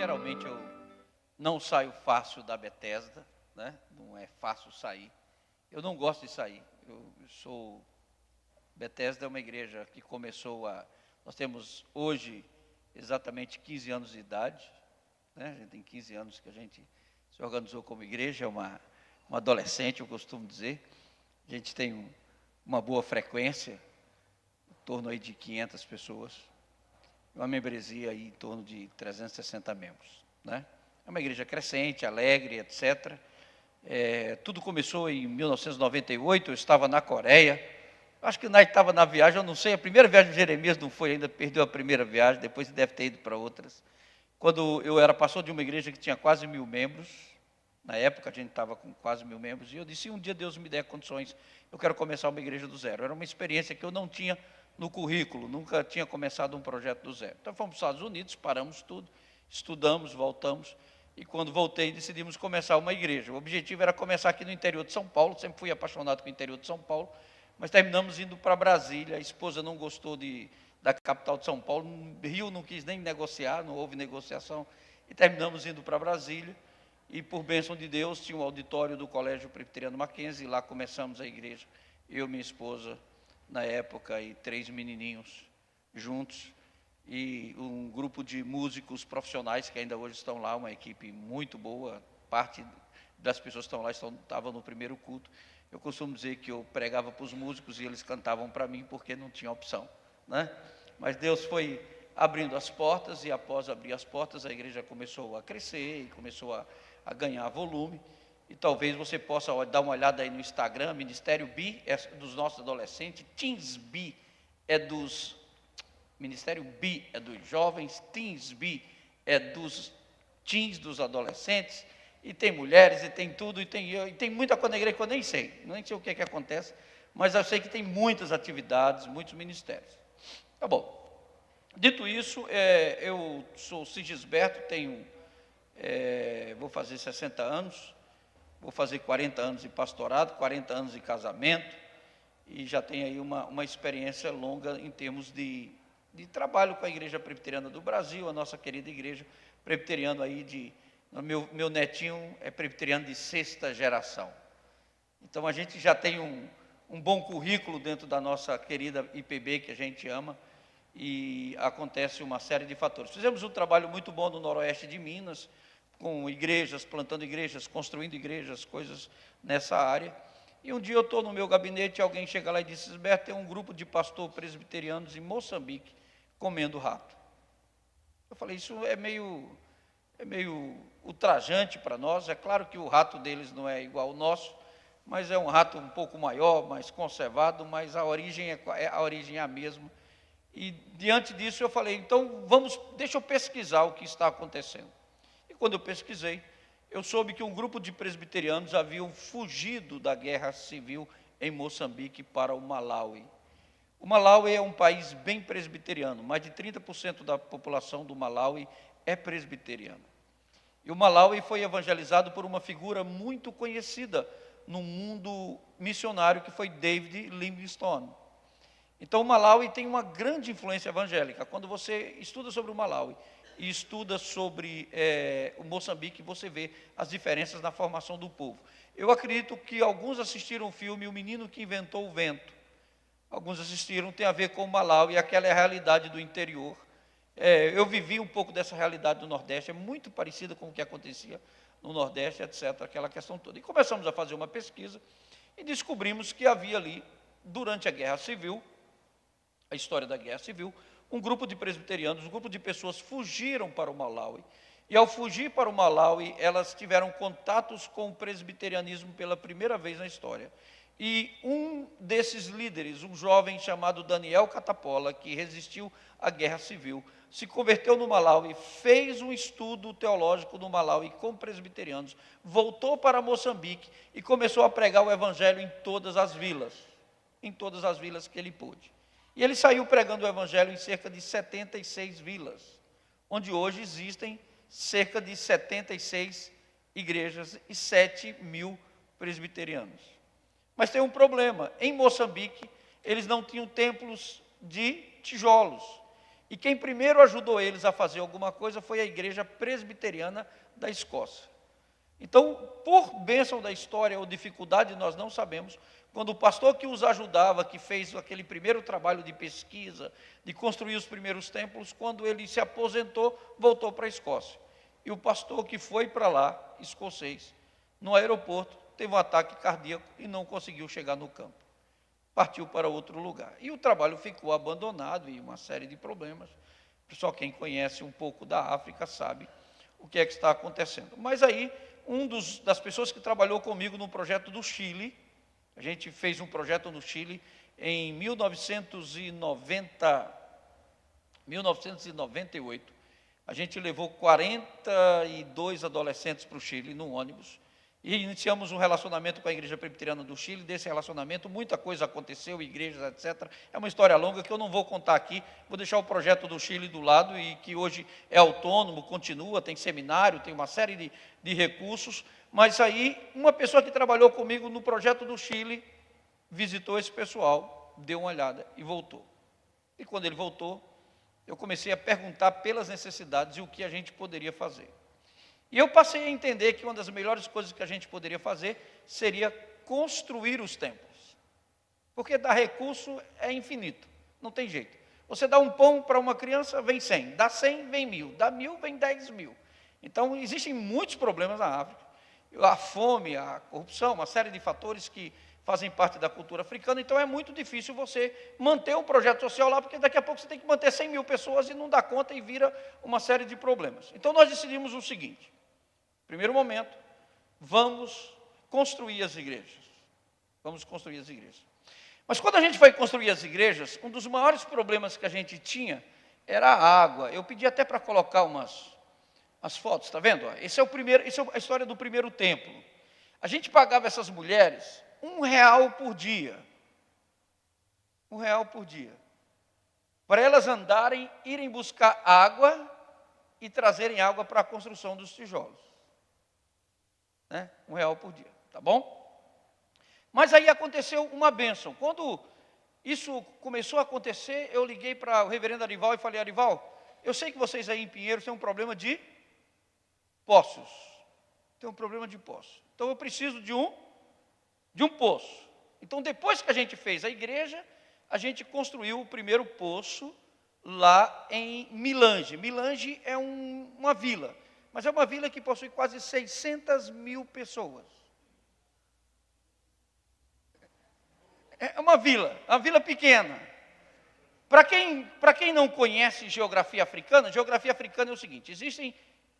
Geralmente eu não saio fácil da Bethesda, né? Não é fácil sair. Eu não gosto de sair. Bethesda é uma igreja que nós temos hoje exatamente 15 anos de idade, né? A gente tem 15 anos que a gente se organizou como igreja, é uma adolescente, eu costumo dizer. A gente tem uma boa frequência, em torno aí de 500 pessoas, uma membresia aí em torno de 360 membros, né? É uma igreja crescente, alegre, etc. Tudo começou em 1998, eu estava na Coreia. Acho que o Nai estava na viagem, eu não sei, a primeira viagem de Jeremias não foi ainda, perdeu a primeira viagem, depois ele deve ter ido para outras. Quando eu era pastor de uma igreja que tinha quase 1000 membros, na época a gente estava com quase 1000 membros, e eu disse, um dia Deus me der condições, eu quero começar uma igreja do zero. Era uma experiência que eu não tinha no currículo, nunca tinha começado um projeto do zero. Então fomos para os Estados Unidos, paramos tudo, estudamos, voltamos, e quando voltei decidimos começar uma igreja. O objetivo era começar aqui no interior de São Paulo, sempre fui apaixonado com o interior de São Paulo, mas terminamos indo para Brasília. A esposa não gostou da capital de São Paulo, Rio não quis nem negociar, não houve negociação, e terminamos indo para Brasília, e por bênção de Deus, tinha um auditório do Colégio Presbiteriano Mackenzie, e lá começamos a igreja, eu, minha esposa, na época, e 3 menininhos juntos, e um grupo de músicos profissionais que ainda hoje estão lá, uma equipe muito boa, parte das pessoas que estão lá estavam no primeiro culto. Eu costumo dizer que eu pregava para os músicos e eles cantavam para mim porque não tinha opção, né? Mas Deus foi abrindo as portas, e após abrir as portas, a igreja começou a crescer e começou a ganhar volume. E talvez você possa dar uma olhada aí no Instagram, Ministério B é dos nossos adolescentes, Teens B é dos... Ministério B é dos jovens, Teens B é dos teens, dos adolescentes, e tem mulheres, e tem tudo, e tem muita coisa na igreja que eu nem sei o que é que acontece, mas eu sei que tem muitas atividades, muitos ministérios. Tá bom. Dito isso, eu sou Sigisberto, vou fazer 60 anos, vou fazer 40 anos de pastorado, 40 anos de casamento, e já tenho aí uma experiência longa em termos de trabalho com a Igreja Presbiteriana do Brasil, a nossa querida igreja presbiteriana aí meu netinho é presbiteriano de 6ª geração. Então a gente já tem um bom currículo dentro da nossa querida IPB, que a gente ama, e acontece uma série de fatores. Fizemos um trabalho muito bom no noroeste de Minas, com igrejas, plantando igrejas, construindo igrejas, coisas nessa área. E um dia eu estou no meu gabinete, alguém chega lá e diz, Sisberto, tem um grupo de pastores presbiterianos em Moçambique comendo rato. Eu falei, isso é meio ultrajante para nós. É claro que o rato deles não é igual ao nosso, mas é um rato um pouco maior, mais conservado, mas a origem é a mesma. E diante disso eu falei, então deixa eu pesquisar o que está acontecendo. E quando eu pesquisei, eu soube que um grupo de presbiterianos haviam fugido da guerra civil em Moçambique para o Malawi. O Malawi é um país bem presbiteriano, mais de 30% da população do Malawi é presbiteriana. E o Malawi foi evangelizado por uma figura muito conhecida no mundo missionário, que foi David Livingstone. Então o Malawi tem uma grande influência evangélica. Quando você estuda sobre o Malawi e estuda sobre o Moçambique, você vê as diferenças na formação do povo. Eu acredito que alguns assistiram o filme O Menino que Inventou o Vento. Alguns assistiram, tem a ver com o Malawi, e aquela é a realidade do interior. Eu vivi um pouco dessa realidade do Nordeste, é muito parecida com o que acontecia no Nordeste, etc., aquela questão toda. E começamos a fazer uma pesquisa e descobrimos que havia ali, durante a Guerra Civil, a história da Guerra Civil, um grupo de presbiterianos, um grupo de pessoas fugiram para o Malawi. E ao fugir para o Malawi, elas tiveram contatos com o presbiterianismo pela primeira vez na história. E um desses líderes, um jovem chamado Daniel Catapola, que resistiu à Guerra Civil, se converteu no Malawi, fez um estudo teológico no Malawi com presbiterianos, voltou para Moçambique e começou a pregar o evangelho em todas as vilas que ele pôde. E ele saiu pregando o evangelho em cerca de 76 vilas, onde hoje existem cerca de 76 igrejas e 7.000 presbiterianos. Mas tem um problema, em Moçambique, eles não tinham templos de tijolos. E quem primeiro ajudou eles a fazer alguma coisa foi a Igreja Presbiteriana da Escócia. Então, por bênção da história ou dificuldade, nós não sabemos, quando o pastor que os ajudava, que fez aquele primeiro trabalho de pesquisa, de construir os primeiros templos, quando ele se aposentou, voltou para a Escócia. E o pastor que foi para lá, escocês, no aeroporto, teve um ataque cardíaco e não conseguiu chegar no campo. Partiu para outro lugar. E o trabalho ficou abandonado e uma série de problemas. Só quem conhece um pouco da África sabe o que é que está acontecendo. Mas aí, das pessoas que trabalhou comigo no projeto do Chile, a gente fez um projeto no Chile em 1998. A gente levou 42 adolescentes para o Chile, num ônibus, e iniciamos um relacionamento com a Igreja Presbiteriana do Chile. Desse relacionamento, muita coisa aconteceu, igrejas, etc. É uma história longa que eu não vou contar aqui, vou deixar o projeto do Chile do lado, e que hoje é autônomo, continua, tem seminário, tem uma série de recursos. Mas aí, uma pessoa que trabalhou comigo no projeto do Chile, visitou esse pessoal, deu uma olhada e voltou. E quando ele voltou, eu comecei a perguntar pelas necessidades e o que a gente poderia fazer. E eu passei a entender que uma das melhores coisas que a gente poderia fazer seria construir os templos. Porque dar recurso é infinito, não tem jeito. Você dá um pão para uma criança, vem 100, dá 100, vem 1000, dá 1000, vem 10.000. Então, existem muitos problemas na África. A fome, a corrupção, uma série de fatores que fazem parte da cultura africana. Então, é muito difícil você manter um projeto social lá, porque daqui a pouco você tem que manter 100.000 pessoas e não dá conta e vira uma série de problemas. Então, nós decidimos o seguinte: primeiro momento, vamos construir as igrejas. Vamos construir as igrejas. Mas quando a gente foi construir as igrejas, um dos maiores problemas que a gente tinha era a água. Eu pedi até para colocar as fotos, está vendo? Essa é a história do primeiro templo. A gente pagava essas mulheres R$1 por dia. R$1 por dia. Para elas irem buscar água e trazerem água para a construção dos tijolos. Né? R$1 por dia, tá bom? Mas aí aconteceu uma bênção. Quando isso começou a acontecer, eu liguei para o reverendo Arival e falei: Arival, eu sei que vocês aí em Pinheiros têm um problema de poços. Tem um problema de poços. Então eu preciso de um poço. Então, depois que a gente fez a igreja, a gente construiu o primeiro poço lá em Milange. Milange é uma vila, mas é uma vila que possui quase 600.000 pessoas. É uma vila pequena. Para quem não conhece geografia africana é o seguinte: existem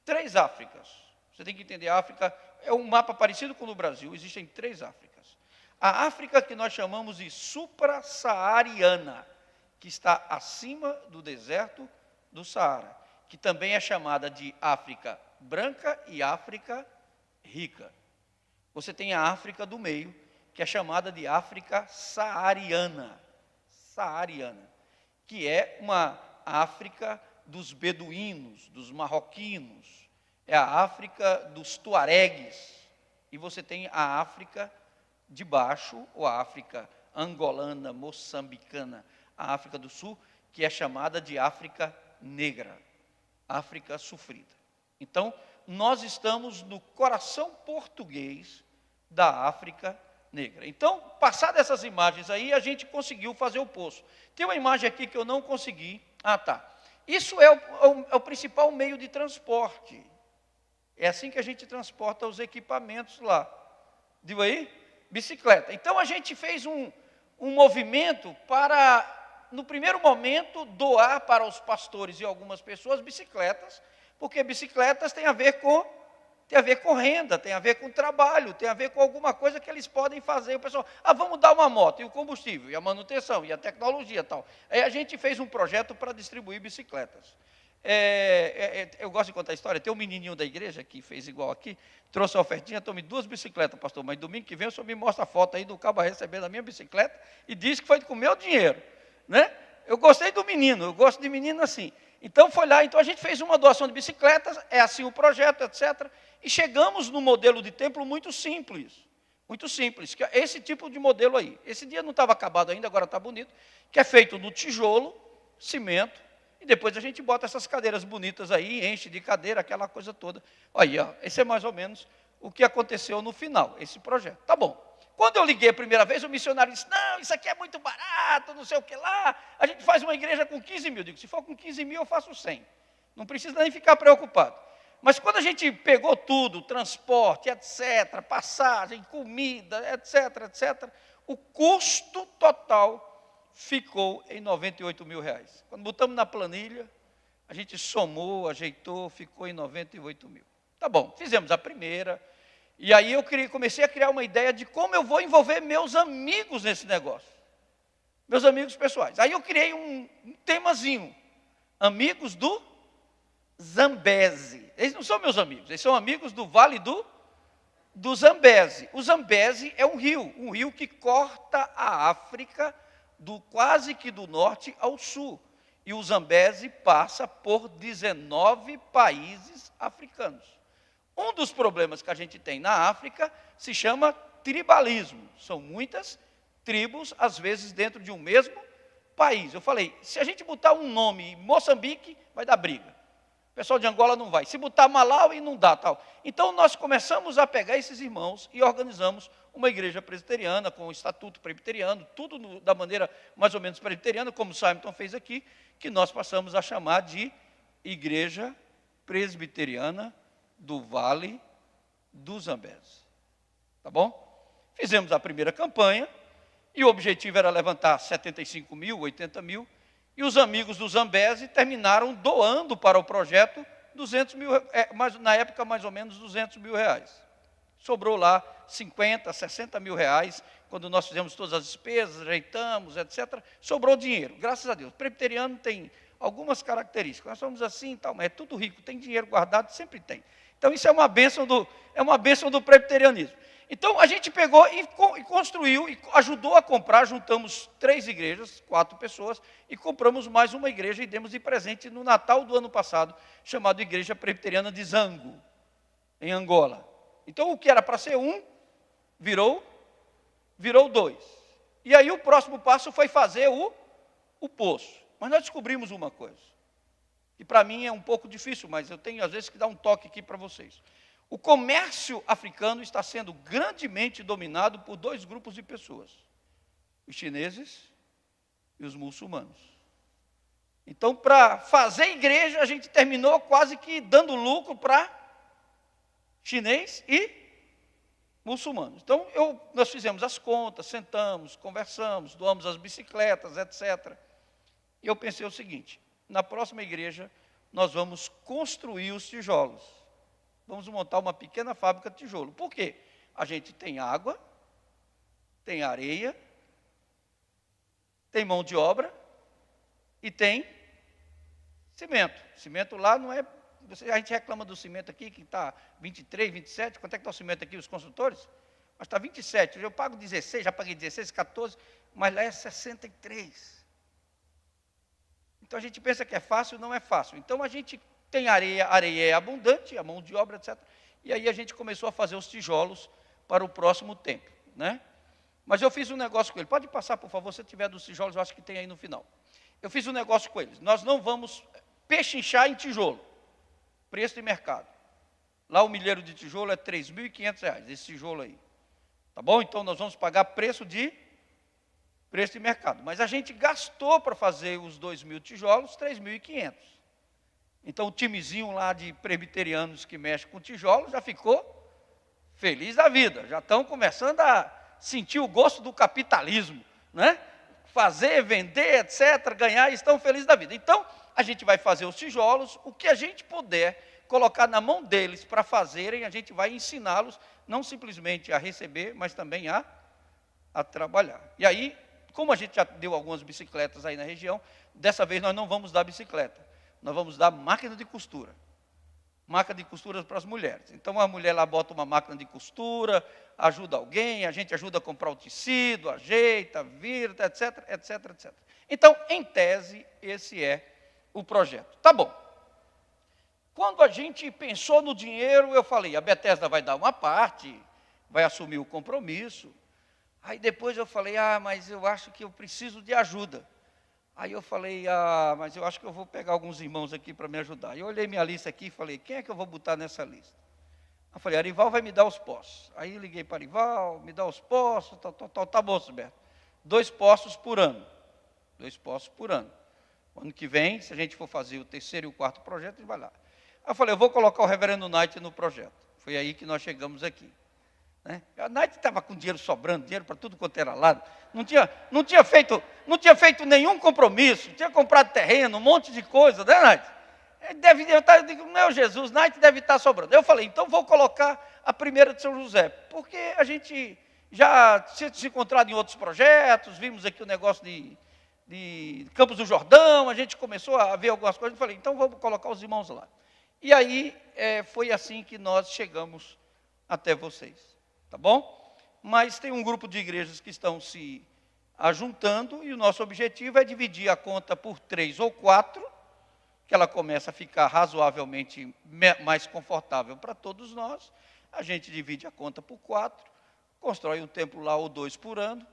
3 Áfricas. Você tem que entender, a África é um mapa parecido com o do Brasil, existem 3 Áfricas. A África que nós chamamos de supra-saariana, que está acima do deserto do Saara, que também é chamada de África branca e África rica. Você tem a África do meio, que é chamada de África saariana, que é uma África dos beduínos, dos marroquinos, é a África dos tuaregues, e você tem a África de baixo, ou a África angolana, moçambicana, a África do Sul, que é chamada de África negra, África sofrida. Então, nós estamos no coração português da África negra. Então, passadas essas imagens aí, a gente conseguiu fazer o poço. Tem uma imagem aqui que eu não consegui. Isso é o principal meio de transporte. É assim que a gente transporta os equipamentos lá. Viu aí? Bicicleta. Então, a gente fez um movimento para, no primeiro momento, doar para os pastores e algumas pessoas bicicletas, porque bicicletas tem a ver com renda, tem a ver com trabalho, tem a ver com alguma coisa que eles podem fazer. O pessoal, vamos dar uma moto, e o combustível, e a manutenção, e a tecnologia e tal. Aí a gente fez um projeto para distribuir bicicletas. Eu gosto de contar a história. Tem um menininho da igreja que fez igual aqui, trouxe a ofertinha: tome 2 bicicletas, pastor, mas domingo que vem o senhor me mostra a foto aí do cabo recebendo a minha bicicleta e diz que foi com o meu dinheiro, né? Eu gostei do menino, eu gosto de menino assim. Então foi lá, então a gente fez uma doação de bicicletas, é assim o projeto, etc. E chegamos num modelo de templo muito simples, que é esse tipo de modelo aí. Esse dia não estava acabado ainda, agora está bonito, que é feito no tijolo, cimento E depois a gente bota essas cadeiras bonitas aí, enche de cadeira, aquela coisa toda. Aí, ó, esse é mais ou menos o que aconteceu no final, esse projeto. Tá bom. Quando eu liguei a primeira vez, o missionário disse, não, isso aqui é muito barato, não sei o que lá, a gente faz uma igreja com 15 mil. Eu digo, se for com 15 mil, eu faço 100. Não precisa nem ficar preocupado. Mas quando a gente pegou tudo, transporte, etc., passagem, comida, etc., etc., o custo total ficou em 98 mil reais. Quando botamos na planilha, a gente somou, ajeitou, ficou em 98 mil. Tá bom, fizemos a primeira, e aí eu comecei a criar uma ideia de como eu vou envolver meus amigos nesse negócio. Meus amigos pessoais. Aí eu criei um temazinho, amigos do Zambeze. Eles não são meus amigos, eles são amigos do Vale do Zambeze. O Zambeze é um rio que corta a África quase que do norte ao sul. E o Zambeze passa por 19 países africanos. Um dos problemas que a gente tem na África se chama tribalismo. São muitas tribos, às vezes dentro de um mesmo país. Eu falei, se a gente botar um nome Moçambique, vai dar briga. O pessoal de Angola não vai. Se botar Malawi, não dá tal. Então, nós começamos a pegar esses irmãos e organizamos uma igreja presbiteriana, com o estatuto presbiteriano, tudo da maneira mais ou menos presbiteriana, como o Simon fez aqui, que nós passamos a chamar de Igreja Presbiteriana do Vale do Zambeze. Tá bom? Fizemos a primeira campanha, e o objetivo era levantar 75 mil, 80 mil, e os amigos do Zambeze terminaram doando para o projeto 200 mil, na época mais ou menos 200 mil reais. Sobrou lá 50, 60 mil reais, quando nós fizemos todas as despesas, ajeitamos, etc. Sobrou dinheiro, graças a Deus. O presbiteriano tem algumas características, nós somos assim, tal, mas é tudo rico, tem dinheiro guardado, sempre tem. Então isso é uma bênção do presbiterianismo. Então a gente pegou e construiu, e ajudou a comprar, juntamos 3 igrejas, 4 pessoas, e compramos mais uma igreja e demos de presente no Natal do ano passado, chamado Igreja Presbiteriana de Zango, em Angola. Então o que era para ser um, virou 2. E aí o próximo passo foi fazer o poço. Mas nós descobrimos uma coisa, que para mim é um pouco difícil, mas eu tenho às vezes que dar um toque aqui para vocês. O comércio africano está sendo grandemente dominado por 2 grupos de pessoas, os chineses e os muçulmanos. Então, para fazer igreja, a gente terminou quase que dando lucro para chinês e muçulmanos. Então, nós fizemos as contas, sentamos, conversamos, doamos as bicicletas, etc. E eu pensei o seguinte, na próxima igreja, nós vamos construir os tijolos. Vamos montar uma pequena fábrica de tijolo. Por quê? A gente tem água, tem areia, tem mão de obra e tem cimento. Cimento lá não é... A gente reclama do cimento aqui, que está 23, 27. Quanto é que está o cimento aqui, os construtores? Mas está 27. Eu pago 16, já paguei 16, 14, mas lá é 63. Então a gente pensa que é fácil, não é fácil. Então a gente tem areia é abundante, a mão de obra, etc. E aí a gente começou a fazer os tijolos para o próximo tempo, né? Mas eu fiz um negócio com ele. Pode passar, por favor, se tiver dos tijolos, eu acho que tem aí no final. Eu fiz um negócio com eles. Nós não vamos pechinchar em tijolo. Preço de mercado. Lá o milheiro de tijolo é R$ 3.500, esse tijolo aí. Tá bom? Então nós vamos pagar preço de mercado. Mas a gente gastou para fazer os 2.000 tijolos, 3.500. Então o timezinho lá de presbiterianos que mexe com tijolos já ficou feliz da vida. Já estão começando a sentir o gosto do capitalismo, né? Fazer, vender, etc., ganhar, estão felizes da vida. Então, a gente vai fazer os tijolos, o que a gente puder colocar na mão deles para fazerem, a gente vai ensiná-los, não simplesmente a receber, mas também a trabalhar. E aí, como a gente já deu algumas bicicletas aí na região, dessa vez nós não vamos dar bicicleta, nós vamos dar máquina de costura. Máquina de costura para as mulheres. Então, a mulher lá bota uma máquina de costura, ajuda alguém, a gente ajuda a comprar o tecido, ajeita, vira, etc, etc, etc. Então, em tese, esse é o projeto. Tá bom. Quando a gente pensou no dinheiro, eu falei, a Bethesda vai dar uma parte, vai assumir o compromisso. Aí depois eu falei, mas eu acho que eu preciso de ajuda. Aí eu falei, mas eu acho que eu vou pegar alguns irmãos aqui para me ajudar. Eu olhei minha lista aqui e falei, quem é que eu vou botar nessa lista? Eu falei, Arival vai me dar os postos. Aí liguei para Arival, me dá os postos, tá bom, Roberto. 2 postos por ano. 2 postos por ano. Ano que vem, se a gente for fazer o 3º e o 4º projeto, a gente vai lá. Aí eu falei, eu vou colocar o reverendo Knight no projeto. Foi aí que nós chegamos aqui. Né? A Knight estava com dinheiro sobrando, dinheiro para tudo quanto era lado. Não tinha feito nenhum compromisso, tinha comprado terreno, um monte de coisa, né, Knight? Deve estar, eu digo, meu Jesus, Knight deve estar sobrando. Eu falei, então vou colocar a primeira de São José, porque a gente já se encontrado em outros projetos, vimos aqui o negócio de Campos do Jordão, a gente começou a ver algumas coisas, eu falei, então vamos colocar os irmãos lá. E aí, foi assim que nós chegamos até vocês. Tá bom? Mas tem um grupo de igrejas que estão se ajuntando e o nosso objetivo é dividir a conta por 3 ou 4, que ela começa a ficar razoavelmente mais confortável para todos nós. A gente divide a conta por 4, constrói um templo lá ou 2 por ano,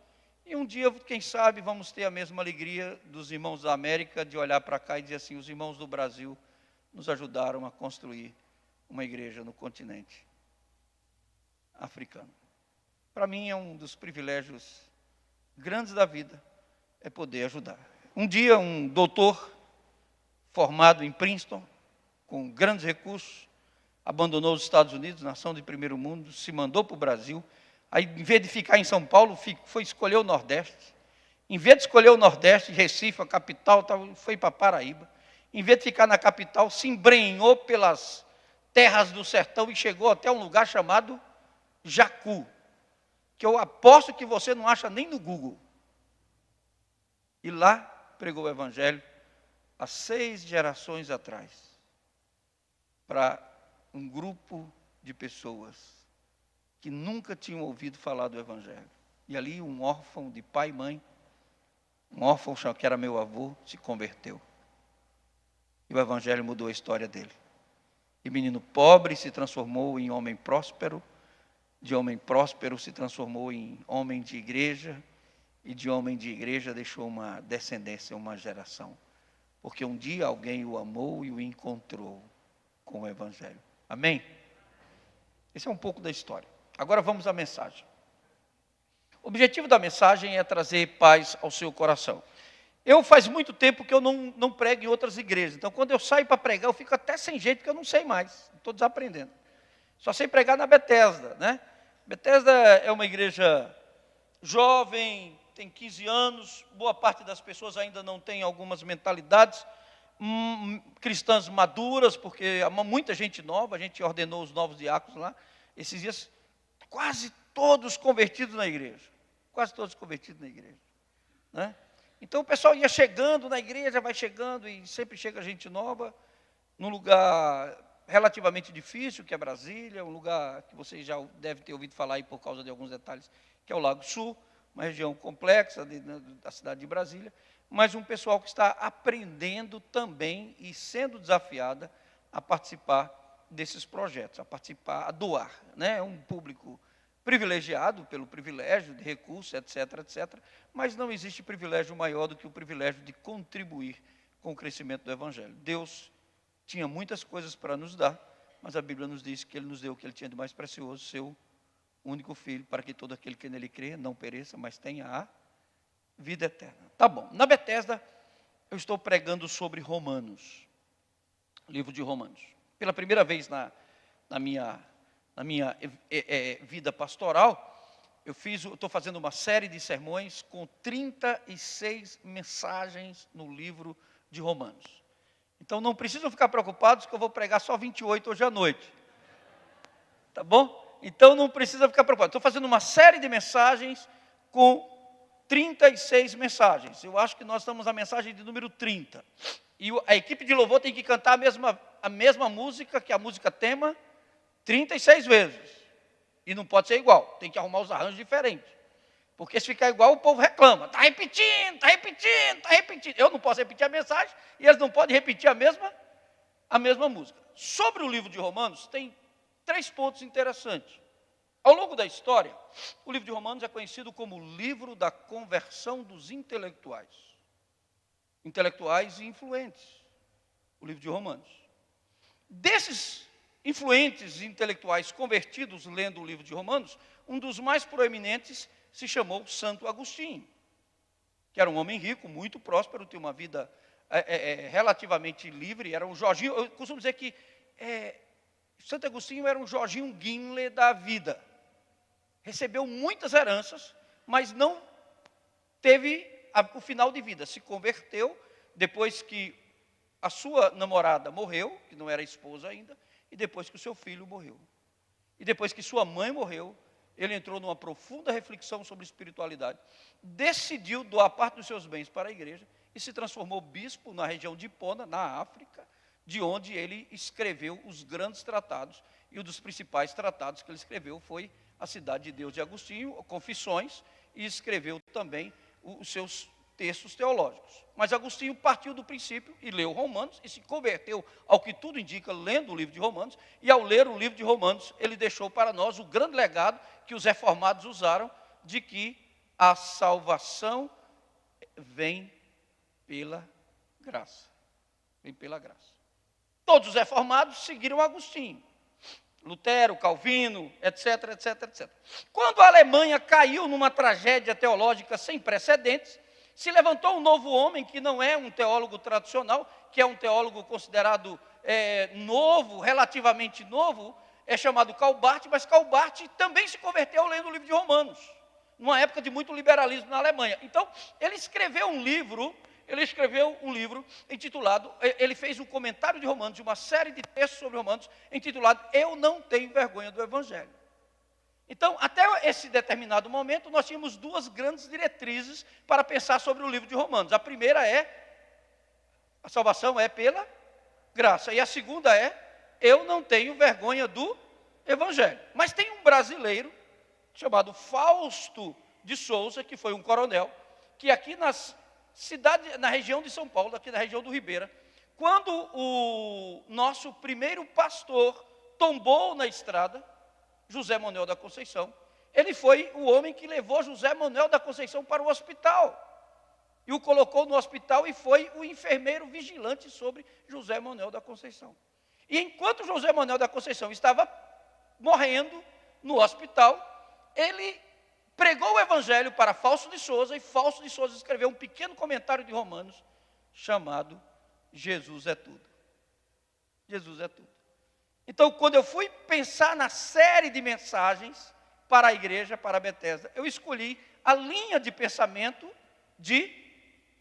e um dia, quem sabe, vamos ter a mesma alegria dos irmãos da América de olhar para cá e dizer assim, os irmãos do Brasil nos ajudaram a construir uma igreja no continente africano. Para mim é um dos privilégios grandes da vida, é poder ajudar. Um dia um doutor formado em Princeton, com grandes recursos, abandonou os Estados Unidos, nação de primeiro mundo, se mandou para o Brasil, aí em vez de ficar em São Paulo, foi escolher o Nordeste. Em vez de escolher o Nordeste, Recife, a capital, foi para Paraíba. Em vez de ficar na capital, se embrenhou pelas terras do sertão e chegou até um lugar chamado Jacu, que eu aposto que você não acha nem no Google. E lá pregou o Evangelho há 6 gerações atrás, para um grupo de pessoas que nunca tinham ouvido falar do Evangelho. E ali um órfão de pai e mãe, um órfão que era meu avô, se converteu. E o Evangelho mudou a história dele. E menino pobre se transformou em homem próspero, de homem próspero se transformou em homem de igreja, e de homem de igreja deixou uma descendência, uma geração. Porque um dia alguém o amou e o encontrou com o Evangelho. Amém? Esse é um pouco da história. Agora vamos à mensagem. O objetivo da mensagem é trazer paz ao seu coração. Eu faz muito tempo que eu não prego em outras igrejas. Então, quando eu saio para pregar, eu fico até sem jeito, porque eu não sei mais. Estou desaprendendo. Só sei pregar na Bethesda, né? Bethesda é uma igreja jovem, tem 15 anos, boa parte das pessoas ainda não tem algumas mentalidades cristãs maduras, porque há muita gente nova, a gente ordenou os novos diáconos lá, esses dias, quase todos convertidos na igreja, né? Então o pessoal ia chegando na igreja, vai chegando, e sempre chega gente nova, num lugar relativamente difícil, que é Brasília, um lugar que vocês já devem ter ouvido falar aí por causa de alguns detalhes, que é o Lago Sul, uma região complexa da cidade de Brasília, mas um pessoal que está aprendendo também e sendo desafiada a participar desses projetos, a participar, a doar, né? É um público privilegiado pelo privilégio de recursos, etc., etc., mas não existe privilégio maior do que o privilégio de contribuir com o crescimento do Evangelho. Deus tinha muitas coisas para nos dar, mas a Bíblia nos diz que Ele nos deu o que Ele tinha de mais precioso, seu único Filho, para que todo aquele que nele crê não pereça, mas tenha a vida eterna. Tá bom, na Bethesda eu estou pregando sobre Romanos, livro de Romanos. Pela primeira vez na minha vida pastoral, eu estou fazendo uma série de sermões com 36 mensagens no livro de Romanos. Então não precisam ficar preocupados que eu vou pregar só 28 hoje à noite. Tá bom? Então não precisa ficar preocupado. Estou fazendo uma série de mensagens com 36 mensagens. Eu acho que nós estamos na mensagem de número 30. E a equipe de louvor tem que cantar a mesma música, que é a música tema, 36 vezes. E não pode ser igual, tem que arrumar os arranjos diferentes. Porque se ficar igual, o povo reclama. Está repetindo, está repetindo, está repetindo. Eu não posso repetir a mensagem e eles não podem repetir a mesma música. Sobre o livro de Romanos, tem 3 pontos interessantes. Ao longo da história, o livro de Romanos é conhecido como o livro da conversão dos intelectuais. intelectuais e influentes, o livro de Romanos. Desses influentes intelectuais convertidos lendo o livro de Romanos, um dos mais proeminentes se chamou Santo Agostinho, que era um homem rico, muito próspero, tinha uma vida relativamente livre, era um Jorginho. Eu costumo dizer que Santo Agostinho era um Jorginho Gimli da vida. Recebeu muitas heranças, mas não teve o final de vida. Se converteu depois que a sua namorada morreu, que não era esposa ainda, e depois que o seu filho morreu. E depois que sua mãe morreu, ele entrou numa profunda reflexão sobre espiritualidade, decidiu doar parte dos seus bens para a igreja e se transformou bispo na região de Hipona, na África, de onde ele escreveu os grandes tratados. E um dos principais tratados que ele escreveu foi A Cidade de Deus de Agostinho, Confissões, e escreveu também os seus textos teológicos. Mas Agostinho partiu do princípio e leu Romanos e se converteu, ao que tudo indica, lendo o livro de Romanos. E ao ler o livro de Romanos, ele deixou para nós o grande legado que os reformados usaram, de que a salvação vem pela graça. Vem pela graça. Todos os reformados seguiram Agostinho. Lutero, Calvino, etc, etc, etc. Quando a Alemanha caiu numa tragédia teológica sem precedentes, se levantou um novo homem, que não é um teólogo tradicional, que é um teólogo considerado novo, relativamente novo, é chamado Karl Barth, mas Karl Barth também se converteu lendo o livro de Romanos, numa época de muito liberalismo na Alemanha. Então, ele escreveu um livro intitulado, ele fez um comentário de Romanos, de uma série de textos sobre Romanos, intitulado Eu Não Tenho Vergonha do Evangelho. Então, até esse determinado momento, nós tínhamos duas grandes diretrizes para pensar sobre o livro de Romanos. A primeira a salvação é pela graça. E a segunda eu não tenho vergonha do Evangelho. Mas tem um brasileiro, chamado Fausto de Souza, que foi um coronel, que aqui na região de São Paulo, aqui na região do Ribeira, quando o nosso primeiro pastor tombou na estrada, José Manuel da Conceição, ele foi o homem que levou José Manuel da Conceição para o hospital, e o colocou no hospital e foi o enfermeiro vigilante sobre José Manuel da Conceição. E enquanto José Manuel da Conceição estava morrendo no hospital, ele pregou o evangelho para Fausto de Souza, e Fausto de Souza escreveu um pequeno comentário de Romanos, chamado Jesus é tudo. Jesus é tudo. Então, quando eu fui pensar na série de mensagens para a igreja, para a Bethesda, eu escolhi a linha de pensamento de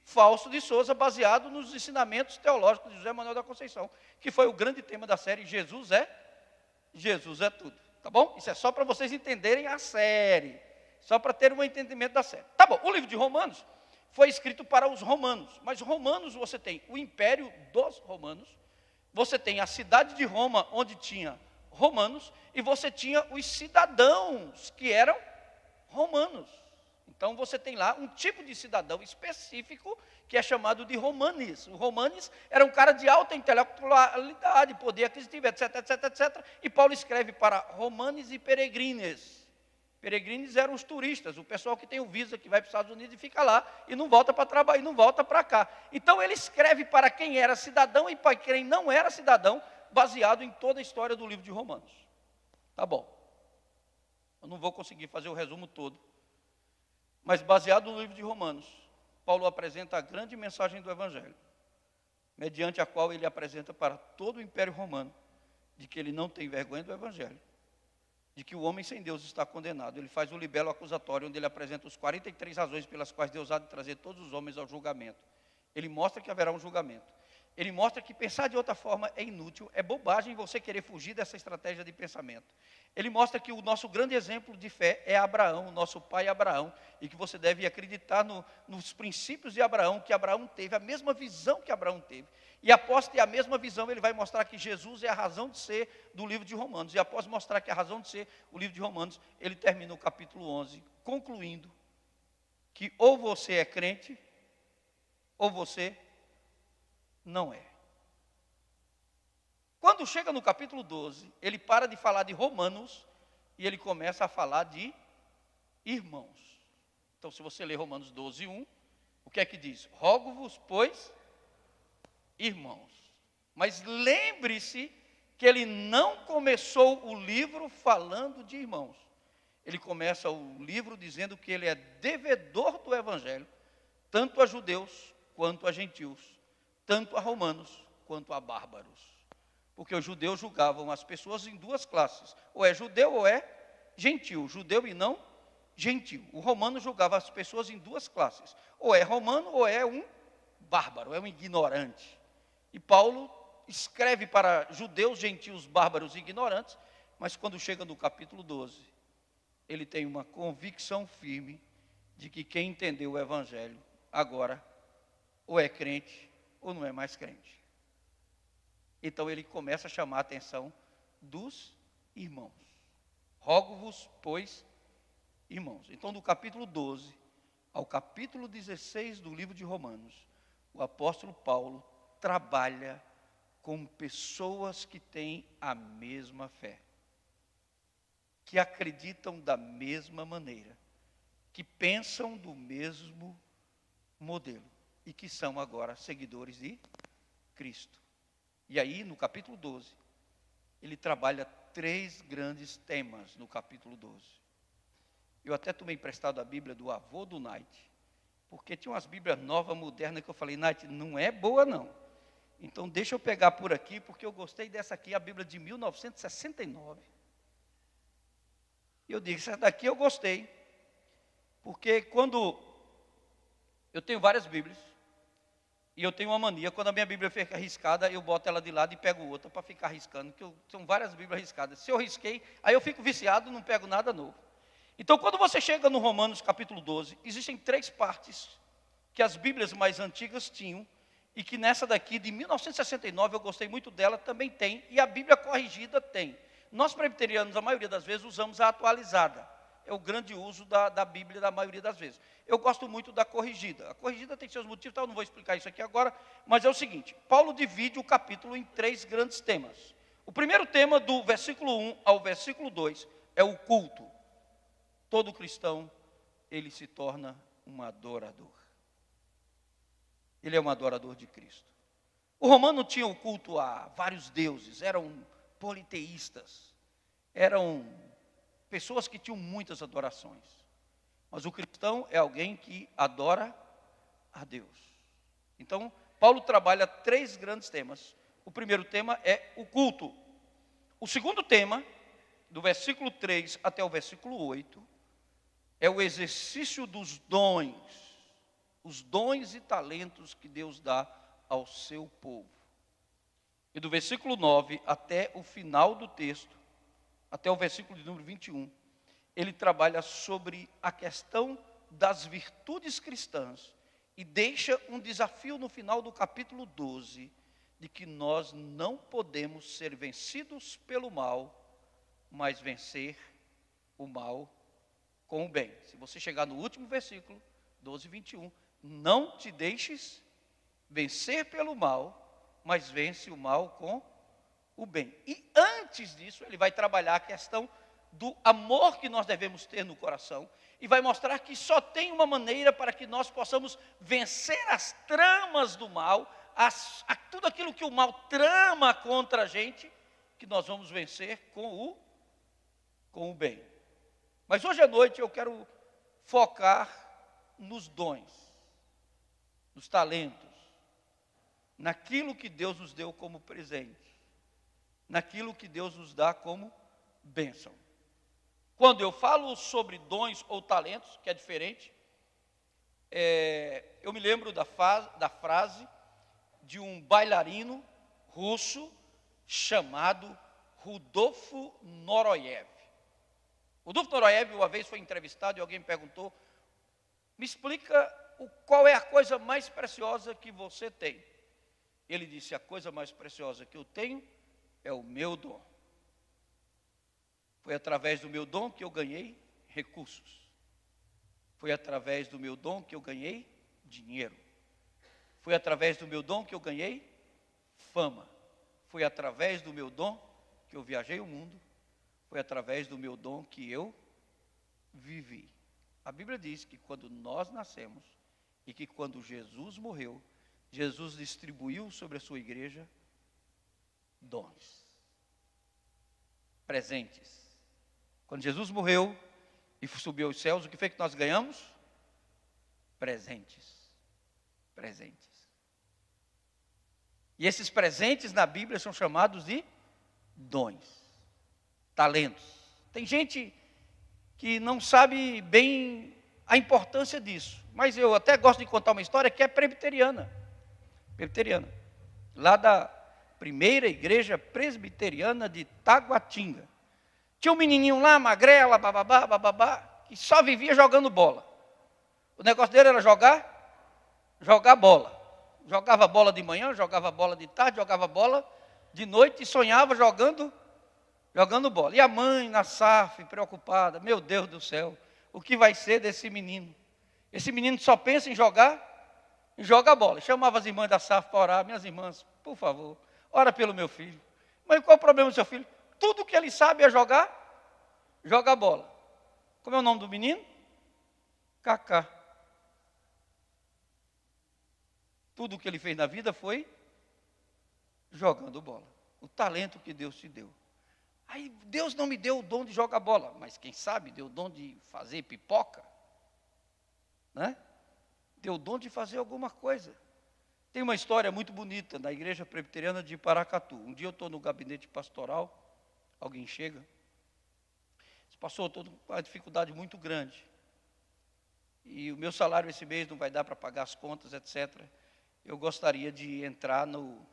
Fausto de Souza, baseado nos ensinamentos teológicos de José Manuel da Conceição, que foi o grande tema da série Jesus é tudo. Tá bom? Isso é só para vocês entenderem a série, só para ter um entendimento da série. Tá bom, o livro de Romanos foi escrito para os romanos, mas romanos você tem o império dos romanos, você tem a cidade de Roma, onde tinha romanos, e você tinha os cidadãos que eram romanos. Então você tem lá um tipo de cidadão específico que é chamado de romanes. O romanes era um cara de alta intelectualidade, poder aquisitivo, etc, etc, etc. E Paulo escreve para romanes e peregrines. Peregrines eram os turistas, o pessoal que tem o visa, que vai para os Estados Unidos e fica lá, e não volta para trabalhar, e não volta para cá. Então ele escreve para quem era cidadão e para quem não era cidadão, baseado em toda a história do livro de Romanos. Tá bom. Eu não vou conseguir fazer o resumo todo. Mas baseado no livro de Romanos, Paulo apresenta a grande mensagem do Evangelho, mediante a qual ele apresenta para todo o Império Romano, de que ele não tem vergonha do Evangelho, de que o homem sem Deus está condenado. Ele faz o libelo acusatório, onde ele apresenta os 43 razões pelas quais Deus há de trazer todos os homens ao julgamento. Ele mostra que haverá um julgamento. Ele mostra que pensar de outra forma é inútil, é bobagem você querer fugir dessa estratégia de pensamento. Ele mostra que o nosso grande exemplo de fé é Abraão, o nosso pai Abraão, e que você deve acreditar nos princípios de Abraão, que Abraão teve, a mesma visão que Abraão teve. E após ter a mesma visão, ele vai mostrar que Jesus é a razão de ser do livro de Romanos. E após mostrar que é a razão de ser o livro de Romanos, ele termina o capítulo 11, concluindo que ou você é crente, ou você não é. Quando chega no capítulo 12, ele para de falar de romanos e ele começa a falar de irmãos. Então, se você ler Romanos 12, 1, O que é que diz? Rogo-vos, pois, irmãos. Mas lembre-se que ele não começou o livro falando de irmãos. Ele começa o livro dizendo que ele é devedor do evangelho, tanto a judeus quanto a gentios, tanto a romanos quanto a bárbaros. Porque os judeus julgavam as pessoas em duas classes, ou é judeu ou é gentil, judeu e não gentil. O romano julgava as pessoas em duas classes, ou é romano ou é um bárbaro, é um ignorante. E Paulo escreve para judeus, gentios, bárbaros e ignorantes, mas quando chega no capítulo 12, ele tem uma convicção firme de que quem entendeu o evangelho agora ou é crente ou não é mais crente. Então ele começa a chamar a atenção dos irmãos. Rogo-vos, pois, irmãos. Então, do capítulo 12 ao capítulo 16 do livro de Romanos, o apóstolo Paulo trabalha com pessoas que têm a mesma fé, que acreditam da mesma maneira, que pensam do mesmo modelo e que são agora seguidores de Cristo. E aí, no capítulo 12, ele trabalha 3 grandes temas no capítulo 12. Eu até tomei emprestado a Bíblia do avô do Night, porque tinha umas Bíblias novas, modernas, que eu falei, Night, não é boa não. Então deixa eu pegar por aqui, porque eu gostei dessa aqui, a Bíblia de 1969. E eu disse, essa daqui eu gostei, porque quando eu tenho várias Bíblias, e eu tenho uma mania, quando a minha Bíblia fica riscada, eu boto ela de lado e pego outra para ficar riscando, porque são várias Bíblias riscadas. Se eu risquei, aí eu fico viciado, não pego nada novo. Então, quando você chega no Romanos capítulo 12, existem 3 partes que as Bíblias mais antigas tinham, e que nessa daqui, de 1969, eu gostei muito dela, também tem, e a Bíblia corrigida tem. Nós presbiterianos, a maioria das vezes, usamos a atualizada. É o grande uso da Bíblia, da maioria das vezes. Eu gosto muito da corrigida. A corrigida tem seus motivos, eu não vou explicar isso aqui agora, mas é o seguinte, Paulo divide o capítulo em 3 grandes temas. O primeiro tema, do versículo 1 ao versículo 2, é o culto. Todo cristão, ele se torna um adorador. Ele é um adorador de Cristo. O romano tinha o culto a vários deuses, eram politeístas, eram pessoas que tinham muitas adorações. Mas o cristão é alguém que adora a Deus. Então, Paulo trabalha 3 grandes temas. O primeiro tema é o culto. O segundo tema, do versículo 3 até o versículo 8, é o exercício dos dons, os dons e talentos que Deus dá ao seu povo. E do versículo 9 até o final do texto, até o versículo de número 21, ele trabalha sobre a questão das virtudes cristãs e deixa um desafio no final do capítulo 12, de que nós não podemos ser vencidos pelo mal, mas vencer o mal com o bem. Se você chegar no último versículo, 12, 21, não te deixes vencer pelo mal, mas vence o mal com o bem. E antes disso, ele vai trabalhar a questão do amor que nós devemos ter no coração, e vai mostrar que só tem uma maneira para que nós possamos vencer as tramas do mal, tudo aquilo que o mal trama contra a gente, que nós vamos vencer com o bem. Mas hoje à noite eu quero focar nos dons, nos talentos, naquilo que Deus nos deu como presente, naquilo que Deus nos dá como bênção. Quando eu falo sobre dons ou talentos, que é diferente, eu me lembro da frase de um bailarino russo chamado Rudolf Nureyev. Rudolf Nureyev, uma vez foi entrevistado e alguém me perguntou, me explica qual é a coisa mais preciosa que você tem. Ele disse, a coisa mais preciosa que eu tenho é o meu dom. Foi através do meu dom que eu ganhei recursos. Foi através do meu dom que eu ganhei dinheiro. Foi através do meu dom que eu ganhei fama. Foi através do meu dom que eu viajei o mundo. Foi através do meu dom que eu vivi. A Bíblia diz que quando nós nascemos, E que quando Jesus morreu, Jesus distribuiu sobre a sua igreja dons, presentes. Quando Jesus morreu e subiu aos céus, o que foi que nós ganhamos? Presentes. Presentes. E esses presentes na Bíblia são chamados de dons, talentos. Tem gente que não sabe bem a importância disso, mas eu até gosto de contar uma história que é presbiteriana, lá da primeira igreja presbiteriana de Taguatinga. Tinha um menininho lá, magrela, bababá, que só vivia jogando bola. O negócio dele era jogar bola. Jogava bola de manhã, jogava bola de tarde, jogava bola de noite e sonhava jogando bola. E a mãe na SAF, preocupada, meu Deus do céu, o que vai ser desse menino? Esse menino só pensa em jogar bola. Chamava as irmãs da SAF para orar, minhas irmãs, por favor, ora pelo meu filho. Mas qual é o problema do seu filho? Tudo que ele sabe é jogar bola. Como é o nome do menino? Cacá. Tudo o que ele fez na vida foi jogando bola. O talento que Deus te deu. Aí Deus não me deu o dom de jogar bola, mas quem sabe deu o dom de fazer pipoca, né? Deu o dom de fazer alguma coisa. Tem uma história muito bonita na igreja presbiteriana de Paracatu. Um dia eu estou no gabinete pastoral, alguém chega, esse pastor, estou com uma dificuldade muito grande, e o meu salário esse mês não vai dar para pagar as contas, etc. Eu gostaria de entrar no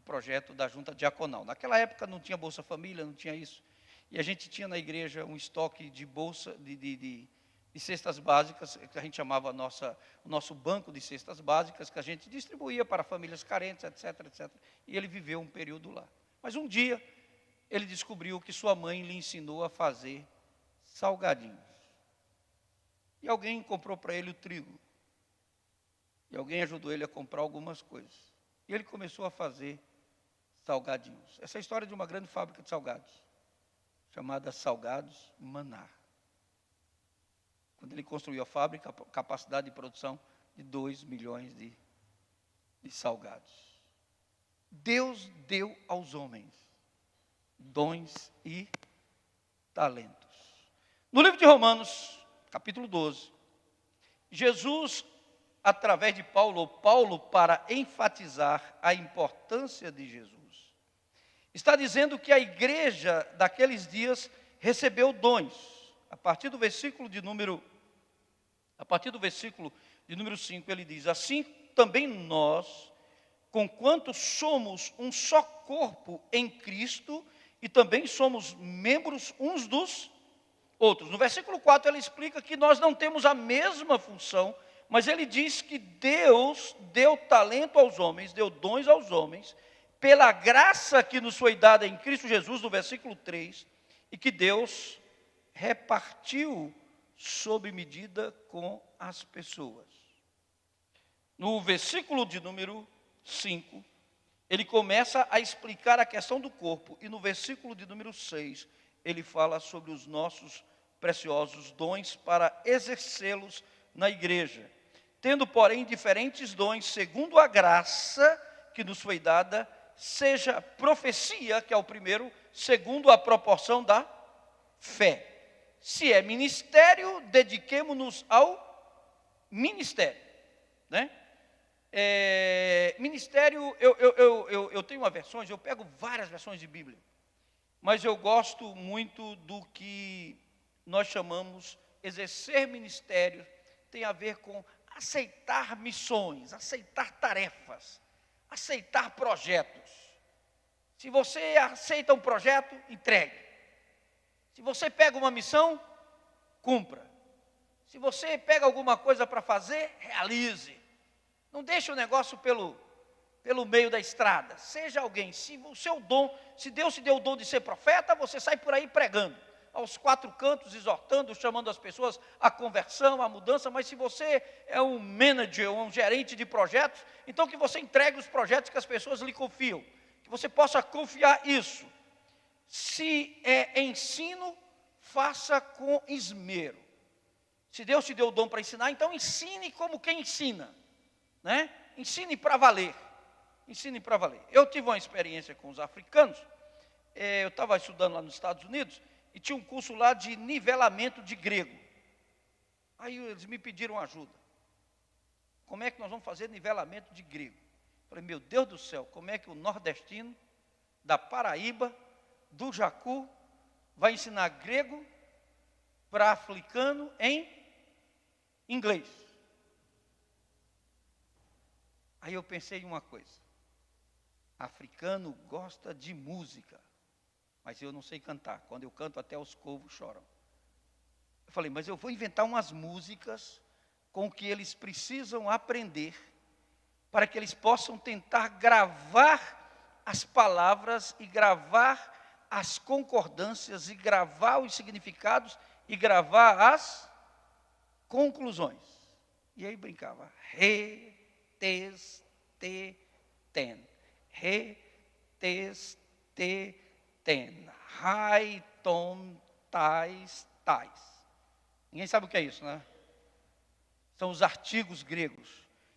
projeto da junta diaconal. Naquela época não tinha Bolsa Família, não tinha isso. E a gente tinha na igreja um estoque de bolsa, de cestas básicas, que a gente chamava o nosso banco de cestas básicas, que a gente distribuía para famílias carentes, etc, etc. E ele viveu um período lá. Mas um dia, ele descobriu que sua mãe lhe ensinou a fazer salgadinhos. E alguém comprou para ele o trigo. E alguém ajudou ele a comprar algumas coisas. E ele começou a fazer salgadinhos. Essa é a história de uma grande fábrica de salgados, chamada Salgados Manar. Quando ele construiu a fábrica, a capacidade de produção de 2 milhões de salgados. Deus deu aos homens dons e talentos. No livro de Romanos, capítulo 12, Jesus, através de Paulo, para enfatizar a importância de Jesus, está dizendo que a igreja daqueles dias recebeu dons. A partir do versículo de número 5, ele diz: assim também nós, conquanto somos um só corpo em Cristo, e também somos membros uns dos outros. No versículo 4 ele explica que nós não temos a mesma função, mas ele diz que Deus deu talento aos homens, deu dons aos homens, pela graça que nos foi dada em Cristo Jesus, no versículo 3, e que Deus repartiu sob medida com as pessoas. No versículo de número 5, ele começa a explicar a questão do corpo, e no versículo de número 6, ele fala sobre os nossos preciosos dons para exercê-los na igreja. Tendo, porém, diferentes dons, segundo a graça que nos foi dada, seja profecia, que é o primeiro, segundo a proporção da fé. Se é ministério, dediquemo-nos ao ministério, né? Ministério, eu tenho versões, eu pego várias versões de Bíblia, mas eu gosto muito do que nós chamamos exercer ministério, tem a ver com aceitar missões, aceitar tarefas, aceitar projetos. Se você aceita um projeto, entregue. Se você pega uma missão, cumpra. Se você pega alguma coisa para fazer, realize. Não deixe o negócio pelo meio da estrada. Seja alguém. Se Deus te deu o dom de ser profeta, você sai por aí pregando, aos 4 cantos, exortando, chamando as pessoas à conversão, à mudança. Mas se você é um manager, um gerente de projetos, então que você entregue os projetos que as pessoas lhe confiam, que você possa confiar isso. Se é ensino, faça com esmero. Se Deus te deu o dom para ensinar, então ensine como quem ensina, né? Ensine para valer. Ensine para valer. Eu tive uma experiência com os africanos. Eu estava estudando lá nos Estados Unidos e tinha um curso lá de nivelamento de grego. Aí eles me pediram ajuda. Como é que nós vamos fazer nivelamento de grego? Eu falei, meu Deus do céu, como é que o nordestino, da Paraíba, do Jacu, vai ensinar grego para africano em inglês? Aí eu pensei em uma coisa. Africano gosta de música, mas eu não sei cantar. Quando eu canto, até os corvos choram. Eu falei, mas eu vou inventar umas músicas com o que eles precisam aprender, para que eles possam tentar gravar as palavras e gravar as concordâncias e gravar os significados e gravar as conclusões. E aí brincava, re, tes, te, ten. Re, tes, te, ten. Rai, tom, tais, tais. Ninguém sabe o que é isso, né? São os artigos gregos.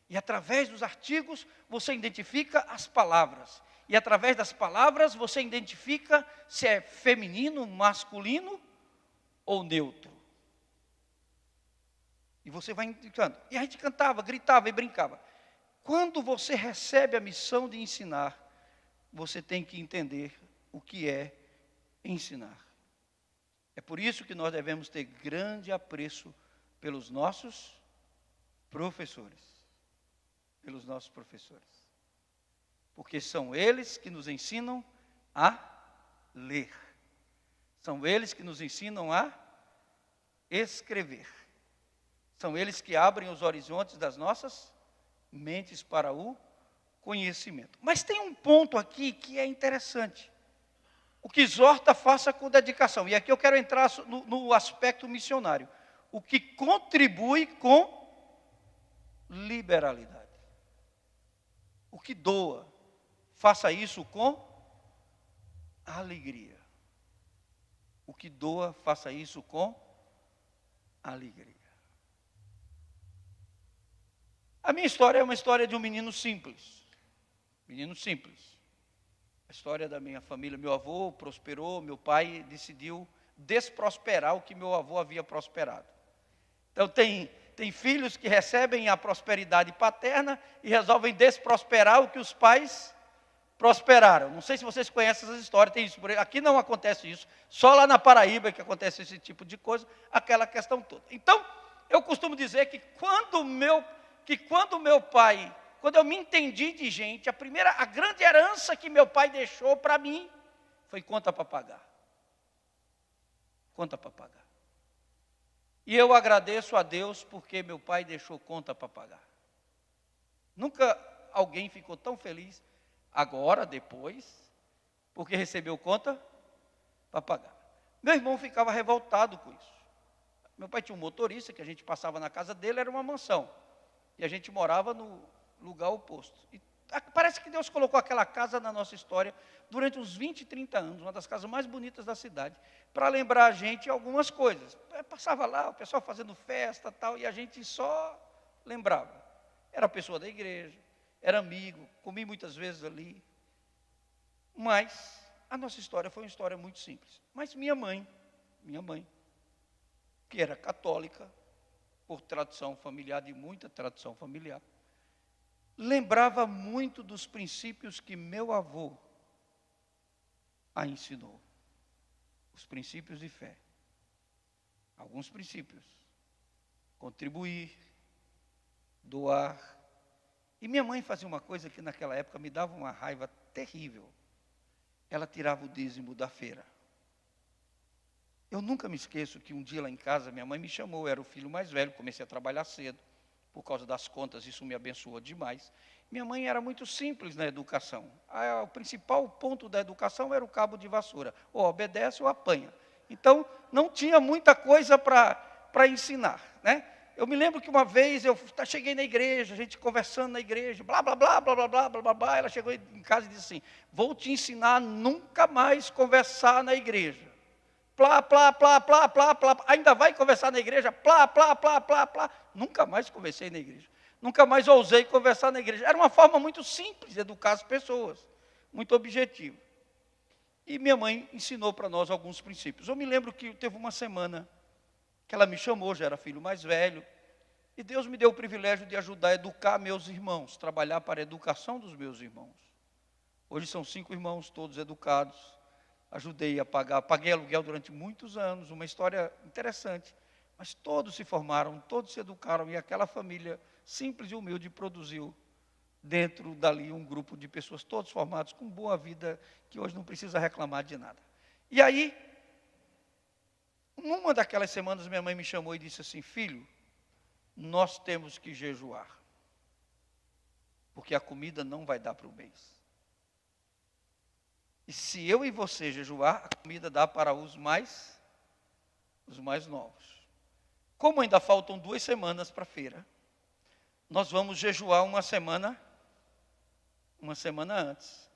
E através dos artigos você identifica as palavras. E através das palavras você identifica se é feminino, masculino ou neutro. E você vai indicando. E a gente cantava, gritava e brincava. Quando você recebe a missão de ensinar, você tem que entender o que é ensinar. É por isso que nós devemos ter grande apreço pelos nossos professores. Pelos nossos professores. Porque são eles que nos ensinam a ler. São eles que nos ensinam a escrever. São eles que abrem os horizontes das nossas mentes para o conhecimento. Mas tem um ponto aqui que é interessante. O que exorta, faça com dedicação. E aqui eu quero entrar no aspecto missionário. O que contribui com liberalidade. O que doa, faça isso com alegria. O que doa, faça isso com alegria. A minha história é uma história de um menino simples. Menino simples. A história da minha família. Meu avô prosperou, meu pai decidiu desprosperar o que meu avô havia prosperado. Então tem filhos que recebem a prosperidade paterna e resolvem desprosperar o que os pais prosperaram. Não sei se vocês conhecem essas histórias, tem isso por aí. Aqui não acontece isso, só lá na Paraíba que acontece esse tipo de coisa, aquela questão toda. Então, eu costumo dizer que quando eu me entendi de gente, a grande herança que meu pai deixou para mim foi conta para pagar. Conta para pagar. E eu agradeço a Deus porque meu pai deixou conta para pagar. Nunca alguém ficou tão feliz, agora, depois, porque recebeu conta para pagar. Meu irmão ficava revoltado com isso. Meu pai tinha um motorista que a gente passava na casa dele, era uma mansão. E a gente morava no lugar oposto. E parece que Deus colocou aquela casa na nossa história durante uns 20, 30 anos, uma das casas mais bonitas da cidade, para lembrar a gente algumas coisas. Passava lá, o pessoal fazendo festa tal, e a gente só lembrava. Era pessoa da igreja, era amigo, comi muitas vezes ali. Mas a nossa história foi uma história muito simples. Mas minha mãe, que era católica, por tradição familiar, de muita tradição familiar, lembrava muito dos princípios que meu avô a ensinou. Os princípios de fé. Alguns princípios. Contribuir, doar. E minha mãe fazia uma coisa que naquela época me dava uma raiva terrível. Ela tirava o dízimo da feira. Eu nunca me esqueço que um dia lá em casa minha mãe me chamou, eu era o filho mais velho, comecei a trabalhar cedo. Por causa das contas, isso me abençoou demais. Minha mãe era muito simples na educação. O principal ponto da educação era o cabo de vassoura. Ou obedece ou apanha. Então, não tinha muita coisa para ensinar, né? Eu me lembro que uma vez eu cheguei na igreja, a gente conversando na igreja, blá, blá, blá, blá, blá, blá, blá, blá, blá. Ela chegou em casa e disse assim, vou te ensinar a nunca mais conversar na igreja. Plá, plá, plá, plá, plá, plá. Ainda vai conversar na igreja? Plá, plá, plá, plá, plá. Nunca mais conversei na igreja. Nunca mais ousei conversar na igreja. Era uma forma muito simples de educar as pessoas. Muito objetiva. E minha mãe ensinou para nós alguns princípios. Eu me lembro que teve uma semana que ela me chamou, já era filho mais velho. E Deus me deu o privilégio de ajudar a educar meus irmãos. Trabalhar para a educação dos meus irmãos. Hoje são 5 irmãos, todos educados. Ajudei a paguei aluguel durante muitos anos, uma história interessante. Mas todos se formaram, todos se educaram, e aquela família simples e humilde produziu, dentro dali, um grupo de pessoas, todos formados, com boa vida, que hoje não precisa reclamar de nada. E aí, numa daquelas semanas, minha mãe me chamou e disse assim: filho, nós temos que jejuar, porque a comida não vai dar para o mês. E se eu e você jejuar, a comida dá para os mais novos. Como ainda faltam 2 semanas para a feira, nós vamos jejuar uma semana antes.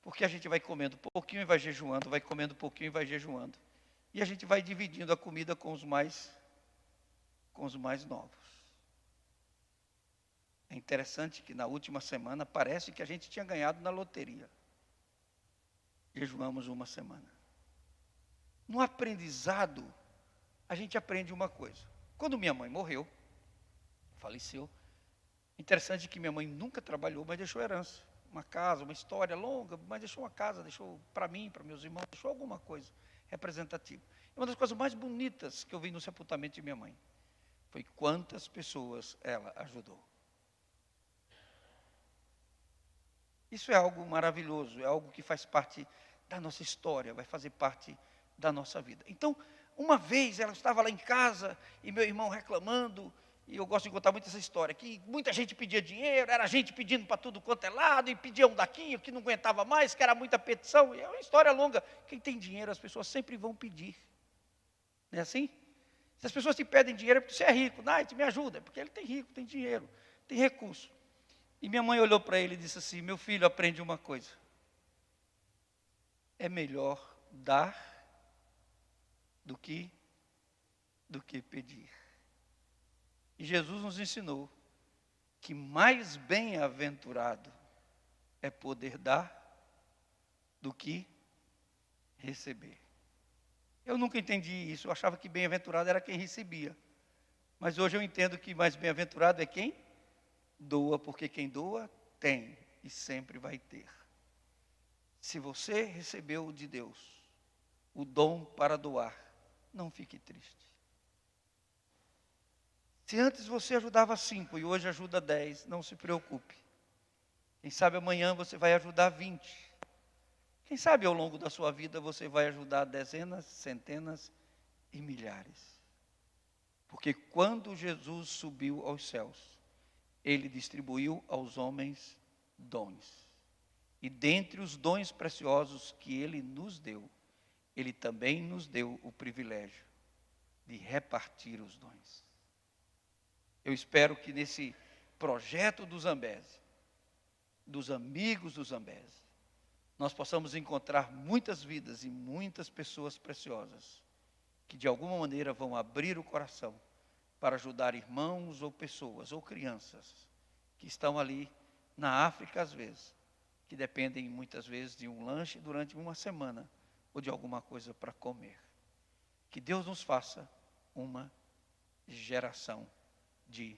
Porque a gente vai comendo pouquinho e vai jejuando, vai comendo pouquinho e vai jejuando. E a gente vai dividindo a comida com os mais novos. É interessante que na última semana parece que a gente tinha ganhado na loteria. Jejuamos uma semana. No aprendizado, a gente aprende uma coisa. Quando minha mãe morreu, faleceu, interessante que minha mãe nunca trabalhou, mas deixou herança. Uma casa, uma história longa, mas deixou uma casa, deixou para mim, para meus irmãos, deixou alguma coisa representativa. Uma das coisas mais bonitas que eu vi no sepultamento de minha mãe foi quantas pessoas ela ajudou. Isso é algo maravilhoso, é algo que faz parte da nossa história, vai fazer parte da nossa vida. Então, uma vez ela estava lá em casa e meu irmão reclamando, e eu gosto de contar muito essa história, que muita gente pedia dinheiro, era gente pedindo para tudo quanto é lado, e pedia um daqui, que não aguentava mais, que era muita petição, e é uma história longa. Quem tem dinheiro, as pessoas sempre vão pedir. Não é assim? Se as pessoas te pedem dinheiro, é porque você é rico. Nath, me ajuda, é porque ele tem rico, tem dinheiro, tem recurso. E minha mãe olhou para ele e disse assim: meu filho, aprende uma coisa. É melhor dar do que pedir. E Jesus nos ensinou que mais bem-aventurado é poder dar do que receber. Eu nunca entendi isso, eu achava que bem-aventurado era quem recebia. Mas hoje eu entendo que mais bem-aventurado é quem doa, porque quem doa tem e sempre vai ter. Se você recebeu de Deus o dom para doar, não fique triste. Se antes você ajudava 5 e hoje ajuda 10, não se preocupe. Quem sabe amanhã você vai ajudar 20. Quem sabe ao longo da sua vida você vai ajudar dezenas, centenas e milhares. Porque quando Jesus subiu aos céus, ele distribuiu aos homens dons. E dentre os dons preciosos que ele nos deu, ele também nos deu o privilégio de repartir os dons. Eu espero que nesse projeto do Zambeze, dos amigos do Zambeze, nós possamos encontrar muitas vidas e muitas pessoas preciosas que de alguma maneira vão abrir o coração para ajudar irmãos ou pessoas ou crianças que estão ali na África às vezes, que dependem muitas vezes de um lanche durante uma semana ou de alguma coisa para comer. Que Deus nos faça uma geração de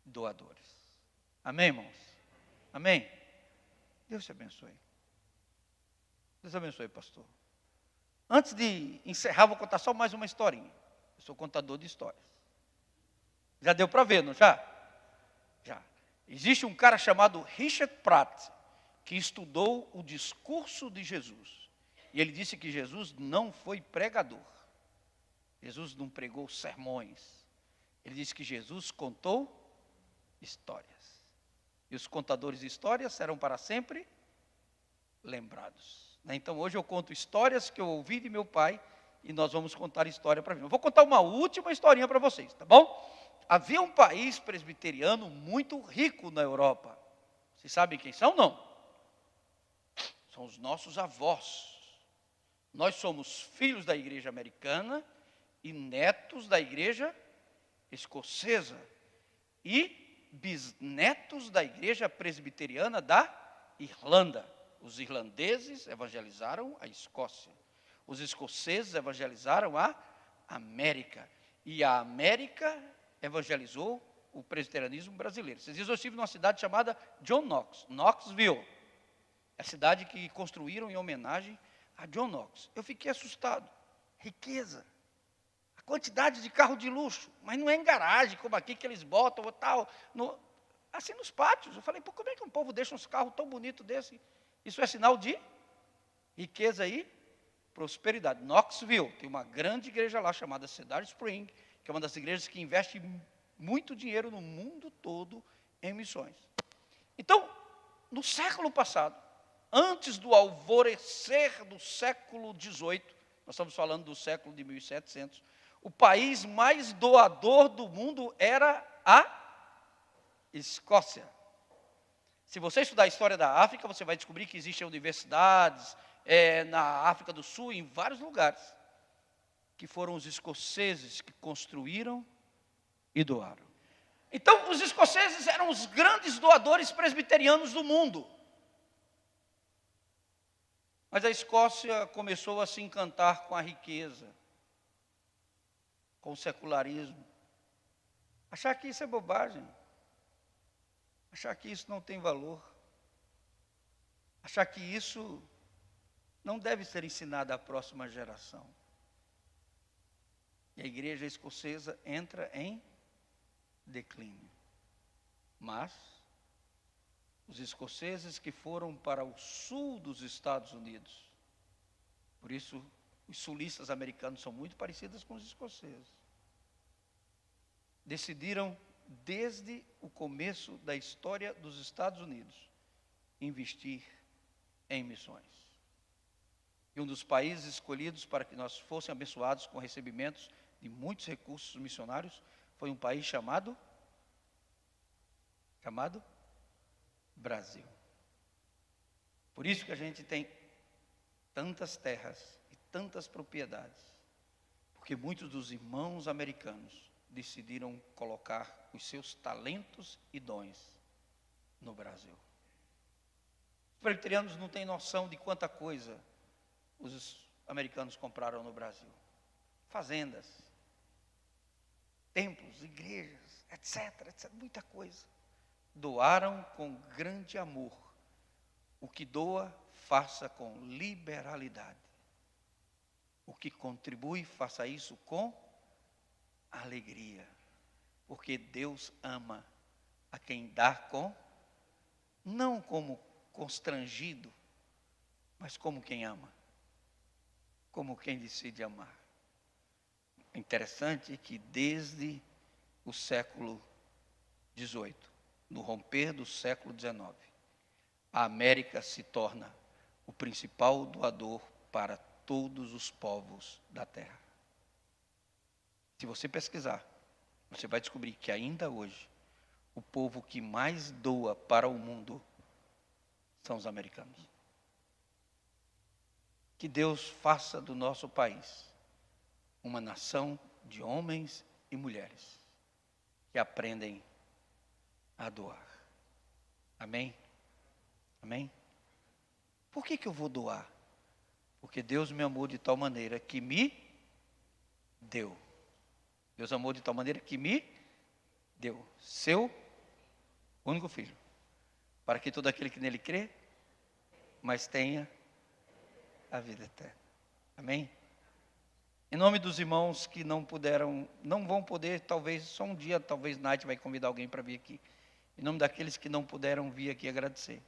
doadores. Amém, irmãos? Amém? Deus te abençoe. Deus abençoe, pastor. Antes de encerrar, vou contar só mais uma historinha. Eu sou contador de histórias. Já deu para ver, não já? Já. Existe um cara chamado Richard Pratt, que estudou o discurso de Jesus. E ele disse que Jesus não foi pregador. Jesus não pregou sermões. Ele disse que Jesus contou histórias. E os contadores de histórias serão para sempre lembrados. Então hoje eu conto histórias que eu ouvi de meu pai e nós vamos contar história para mim. Eu vou contar uma última historinha para vocês, tá bom? Havia um país presbiteriano muito rico na Europa. Vocês sabem quem são, não? São os nossos avós. Nós somos filhos da igreja americana e netos da igreja escocesa e bisnetos da igreja presbiteriana da Irlanda. Os irlandeses evangelizaram a Escócia. Os escoceses evangelizaram a América. E a América evangelizou o presbiterianismo brasileiro. Esses dias eu estive numa cidade chamada John Knox, Knoxville. É a cidade que construíram em homenagem a John Knox. Eu fiquei assustado. Riqueza. A quantidade de carro de luxo. Mas não é em garagem, como aqui que eles botam ou tal. Assim nos pátios. Eu falei, pô, como é que um povo deixa uns carros tão bonitos desse? Isso é sinal de riqueza e prosperidade. Knoxville, tem uma grande igreja lá chamada Cedar Spring, que é uma das igrejas que investe muito dinheiro no mundo todo em missões. Então, no século passado, antes do alvorecer do século XVIII, nós estamos falando do século de 1700, o país mais doador do mundo era a Escócia. Se você estudar a história da África, você vai descobrir que existem universidades na África do Sul, em vários lugares, que foram os escoceses que construíram e doaram. Então, os escoceses eram os grandes doadores presbiterianos do mundo. Mas a Escócia começou a se encantar com a riqueza, com o secularismo. Achar que isso é bobagem. Achar que isso não tem valor. Achar que isso não deve ser ensinado à próxima geração. E a igreja escocesa entra em declínio. Mas os escoceses que foram para o sul dos Estados Unidos, por isso os sulistas americanos são muito parecidos com os escoceses, decidiram, desde o começo da história dos Estados Unidos, investir em missões. E um dos países escolhidos para que nós fôssemos abençoados com recebimentos de muitos recursos missionários foi um país chamado Brasil. Por isso que a gente tem tantas terras e tantas propriedades, porque muitos dos irmãos americanos decidiram colocar os seus talentos e dons no Brasil. Os presbiterianos não têm noção de quanta coisa os americanos compraram no Brasil. Fazendas, templos, igrejas, etc, muita coisa. Doaram com grande amor. O que doa, faça com liberalidade. O que contribui, faça isso com alegria. Porque Deus ama a quem dá não como constrangido, mas como quem ama. Como quem decide amar. É interessante que desde o século XVIII, no romper do século XIX, a América se torna o principal doador para todos os povos da terra. Se você pesquisar, você vai descobrir que ainda hoje, o povo que mais doa para o mundo são os americanos. Que Deus faça do nosso país uma nação de homens e mulheres que aprendem a doar. Amém? Amém? Por que eu vou doar? Porque Deus me amou de tal maneira que me deu. Deus amou de tal maneira que me deu seu único filho, para que todo aquele que nele crê, mas tenha a vida eterna. Amém? Em nome dos irmãos que não vão poder, talvez, só um dia, talvez Nath vai convidar alguém para vir aqui. Em nome daqueles que não puderam vir aqui agradecer.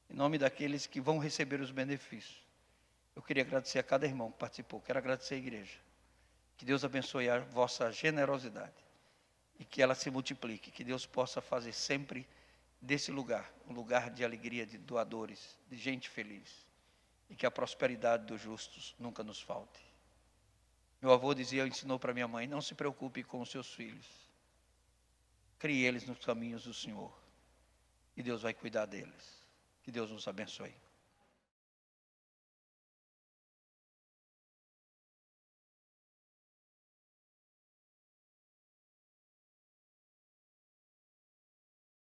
Em nome daqueles que vão receber os benefícios. Eu queria agradecer a cada irmão que participou. Quero agradecer a igreja. Que Deus abençoe a vossa generosidade. E que ela se multiplique. Que Deus possa fazer sempre desse lugar um lugar de alegria, de doadores, de gente feliz. E que a prosperidade dos justos nunca nos falte. Meu avô ensinou para minha mãe, não se preocupe com os seus filhos. Crie eles nos caminhos do Senhor. E Deus vai cuidar deles. Que Deus nos abençoe.